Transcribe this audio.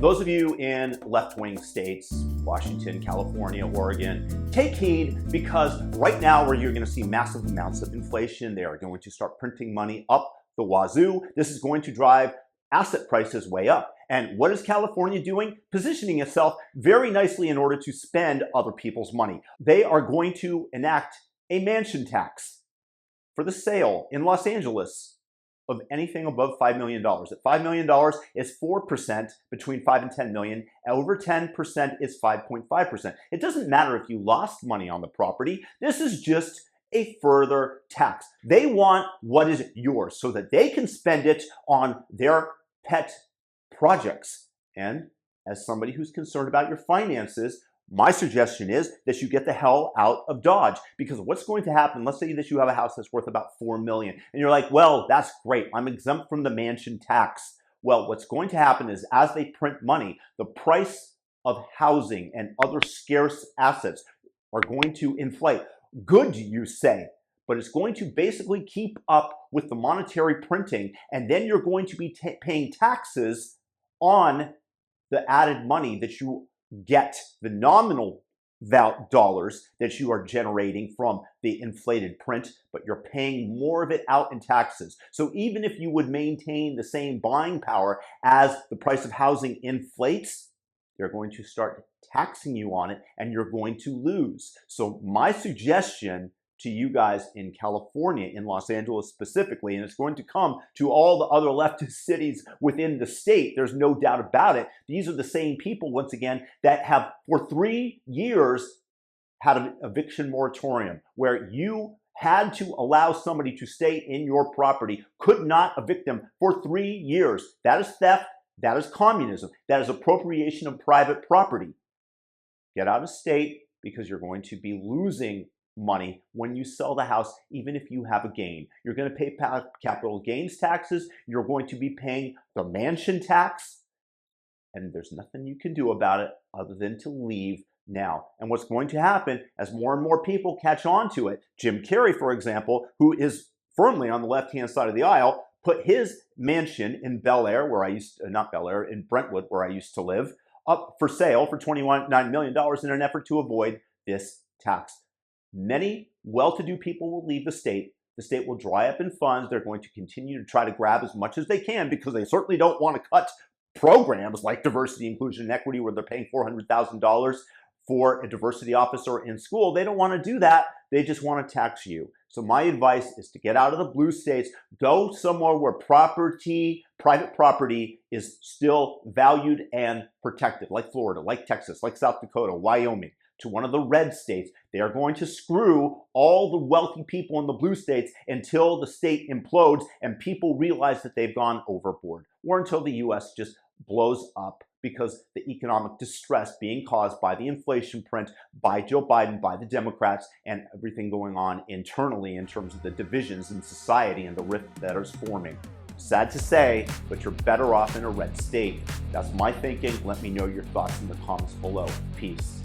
Those of you in left-wing states, Washington, California, Oregon, take heed, because right now where you're going to see massive amounts of inflation, they are going to start printing money up the wazoo. This is going to drive asset prices way up. And what is California doing? Positioning itself very nicely in order to spend other people's money. They are going to enact a mansion tax for the sale in Los Angeles of anything above $5 million. At $5 million is 4%, between 5 and 10 million. Over 10% is 5.5%. It doesn't matter if you lost money on the property. This is just a further tax. They want what is yours so that they can spend it on their pet projects. And as somebody who's concerned about your finances, my suggestion is that you get the hell out of Dodge, because what's going to happen, let's say that you have a house that's worth about $4 million and you're like, well, that's great, I'm exempt from the mansion tax. Well, what's going to happen is as they print money, the price of housing and other scarce assets are going to inflate. Good, you say, but it's going to basically keep up with the monetary printing, and then you're going to be paying taxes on the added money that you get, the nominal dollars that you are generating from the inflated print, but you're paying more of it out in taxes. So even if you would maintain the same buying power as the price of housing inflates, they're going to start taxing you on it and you're going to lose. So my suggestion to you guys in California, in Los Angeles specifically, and it's going to come to all the other leftist cities within the state, there's no doubt about it. These are the same people, once again, that have for 3 years had an eviction moratorium where you had to allow somebody to stay in your property, could not evict them for 3 years. That is theft. That is communism. That is appropriation of private property. Get out of state, because you're going to be losing money when you sell the house, even if you have a gain. You're going to pay capital gains taxes. You're going to be paying the mansion tax. And there's nothing you can do about it other than to leave now. And what's going to happen as more and more people catch on to it, Jim Carrey, for example, who is firmly on the left-hand side of the aisle, put his mansion in Bel Air, where I used to, not Bel Air, in Brentwood, where I used to live, up for sale for $29 million in an effort to avoid this tax. Many well-to-do people will leave the state. The state will dry up in funds. They're going to continue to try to grab as much as they can, because they certainly don't want to cut programs like diversity, inclusion, and equity, where they're paying $400,000 for a diversity officer in school. They don't want to do that. They just want to tax you. So my advice is to get out of the blue states, go somewhere where private property is still valued and protected, like Florida, like Texas, like South Dakota, Wyoming, to one of the red states. They are going to screw all the wealthy people in the blue states until the state implodes and people realize that they've gone overboard, or until the US just blows up because the economic distress being caused by the inflation print, by Joe Biden, by the Democrats, and everything going on internally in terms of the divisions in society and the rift that is forming. Sad to say, but you're better off in a red state. That's my thinking. Let me know your thoughts in the comments below. Peace.